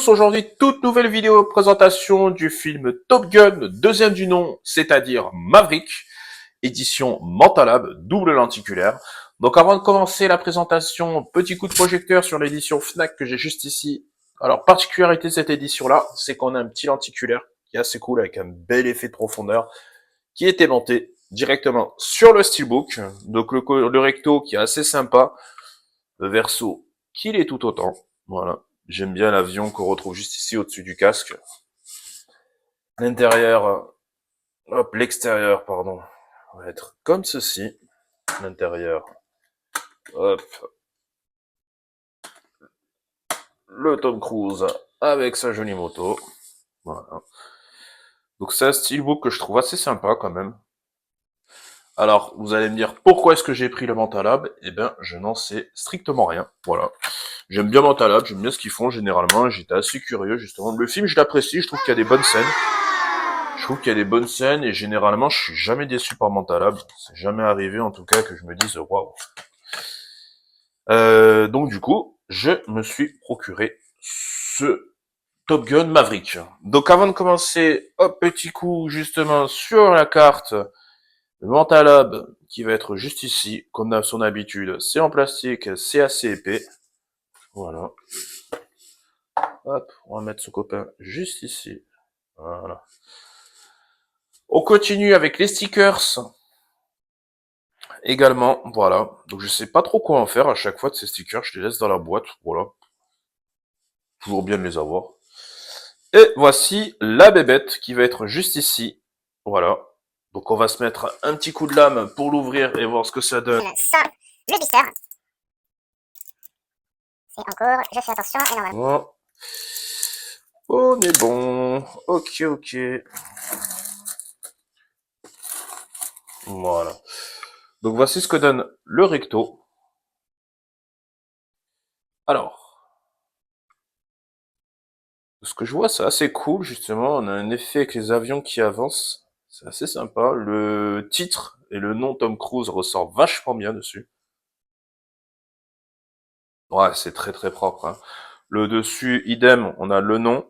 tous, aujourd'hui toute nouvelle vidéo présentation du film Top Gun, deuxième du nom, c'est-à-dire Maverick, édition Mentalab, double lenticulaire. Donc avant de commencer la présentation, petit coup de projecteur sur l'édition Fnac que j'ai juste ici. Alors particularité de cette édition-là, c'est qu'on a un petit lenticulaire qui est assez cool avec un bel effet de profondeur qui était monté directement sur le steelbook. Donc le recto qui est assez sympa, le verso qui l'est tout autant. Voilà. J'aime bien l'avion qu'on retrouve juste ici au-dessus du casque. L'intérieur, hop, l'extérieur, pardon, va être comme ceci. L'intérieur, hop, le Tom Cruise avec sa jolie moto. Voilà. Donc c'est un steelbook que je trouve assez sympa quand même. Alors, vous allez me dire, pourquoi est-ce que j'ai pris le Mentalab? Eh ben, je n'en sais strictement rien. Voilà. J'aime bien Mentalab, j'aime bien ce qu'ils font généralement, j'étais assez curieux justement. Le film, je l'apprécie, je trouve qu'il y a des bonnes scènes. Je trouve qu'il y a des bonnes scènes et généralement, je suis jamais déçu par Mentalab. C'est jamais arrivé en tout cas que je me dise waouh. Donc du coup, je me suis procuré ce Top Gun Maverick. Donc avant de commencer, hop, petit coup justement sur la carte. Le Mentalab qui va être juste ici, comme à son habitude, c'est en plastique, c'est assez épais. Voilà. Hop, on va mettre ce copain juste ici. Voilà. On continue avec les stickers. Également, voilà. Donc je sais pas trop quoi en faire à chaque fois de ces stickers, je les laisse dans la boîte, voilà. Toujours bien de les avoir. Et voici la bébête qui va être juste ici. Voilà. Donc on va se mettre un petit coup de lame pour l'ouvrir et voir ce que ça donne. Ça, le blister. C'est en cours, je fais attention et normalement. Voilà. On est bon. Ok, ok. Voilà. Donc voici ce que donne le recto. Alors, ce que je vois, c'est assez cool, justement. On a un effet avec les avions qui avancent. C'est assez sympa. Le titre et le nom Tom Cruise ressort vachement bien dessus. Ouais, c'est très très propre. Hein. Le dessus, idem, on a le nom.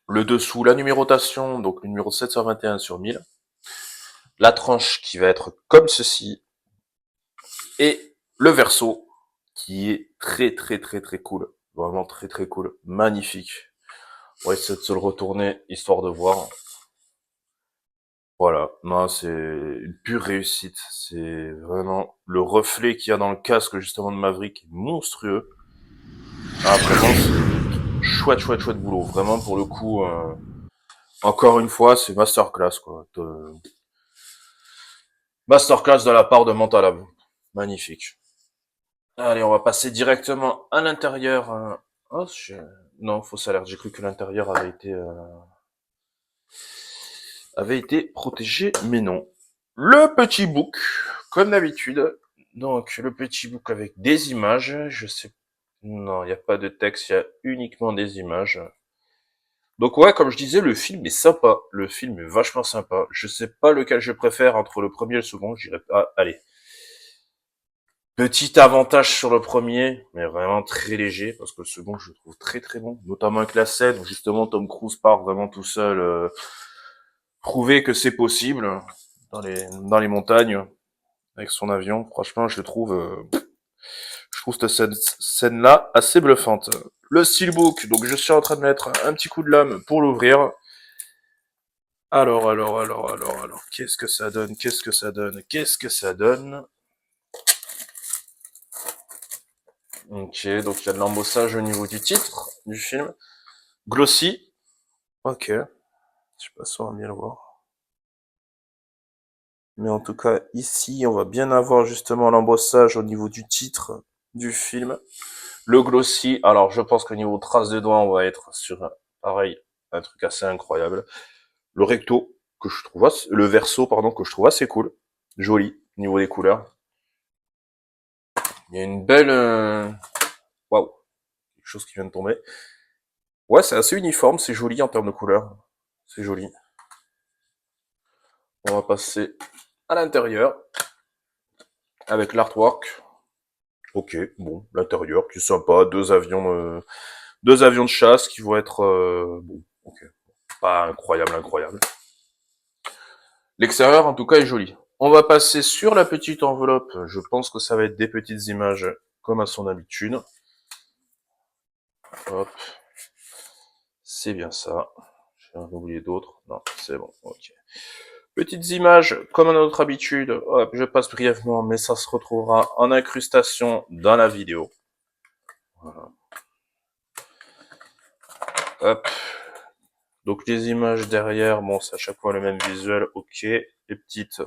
Le dessous, la numérotation, donc le numéro 721 sur 1000. La tranche qui va être comme ceci. Et le verso, qui est très très très très cool. Vraiment très très cool. Magnifique. On va essayer de se le retourner, histoire de voir. Voilà, non, c'est une pure réussite. C'est vraiment le reflet qu'il y a dans le casque justement de Maverick est monstrueux. Ah, vraiment, c'est chouette, chouette, chouette boulot. Vraiment, pour le coup, encore une fois, c'est masterclass, quoi. Masterclass de la part de Mentalab. Magnifique. Allez, on va passer directement à l'intérieur. Oh, non, fausse alerte. J'ai cru que l'intérieur avait été protégé, mais non. Le petit book, comme d'habitude. Donc, le petit book avec des images. Je sais, non, il n'y a pas de texte, il y a uniquement des images. Donc ouais, comme je disais, le film est sympa. Le film est vachement sympa. Je sais pas lequel je préfère entre le premier et le second. J'irai pas. Allez. Petit avantage sur le premier, mais vraiment très léger, parce que le second, je le trouve très très bon. Notamment avec la scène où justement Tom Cruise part vraiment tout seul, prouver que c'est possible dans les montagnes avec son avion. Franchement, je trouve cette scène-là assez bluffante. Le steelbook, donc je suis en train de mettre un petit coup de lame pour l'ouvrir. Alors, qu'est-ce que ça donne? Qu'est-ce que ça donne? Qu'est-ce que ça donne? Ok, donc il y a de l'embossage au niveau du titre du film. Glossy. Ok. Je sais pas si on va bien le voir. Mais en tout cas, ici, on va bien avoir justement l'embossage au niveau du titre du film. Le glossy, alors je pense qu'au niveau traces de doigts, on va être sur, pareil, un truc assez incroyable. Le recto, que je trouve le verso, pardon, que je trouve assez cool. Joli, au niveau des couleurs. Il y a une belle, waouh, quelque chose qui vient de tomber. Ouais, c'est assez uniforme, c'est joli en termes de couleurs. C'est joli. On va passer à l'intérieur avec l'artwork. Ok, bon, l'intérieur qui est sympa, deux avions 2 avions de chasse qui vont être bon, ok, pas incroyable. L'extérieur en tout cas est joli. On va passer sur la petite enveloppe. Je pense que ça va être des petites images comme à son habitude. Hop, c'est bien ça. J'ai oublié d'autres. Non, c'est bon. Ok. Petites images comme à notre habitude. Hop, je passe brièvement, mais ça se retrouvera en incrustation dans la vidéo. Voilà. Hop. Donc les images derrière, bon, c'est à chaque fois le même visuel, ok. Les petites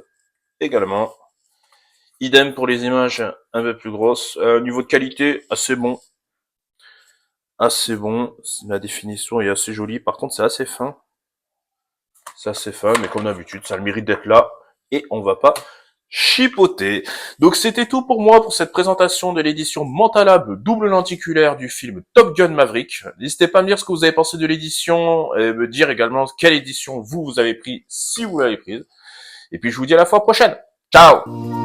également. Idem pour les images un peu plus grosses. Niveau de qualité, assez bon. Assez bon. La définition est assez jolie. Par contre, c'est assez fin. C'est assez fin, mais comme d'habitude, ça a le mérite d'être là. Et on va pas chipoter. Donc c'était tout pour moi pour cette présentation de l'édition Mentalab double lenticulaire du film Top Gun Maverick. N'hésitez pas à me dire ce que vous avez pensé de l'édition et me dire également quelle édition vous avez pris si vous l'avez prise. Et puis je vous dis à la fois prochaine. Ciao!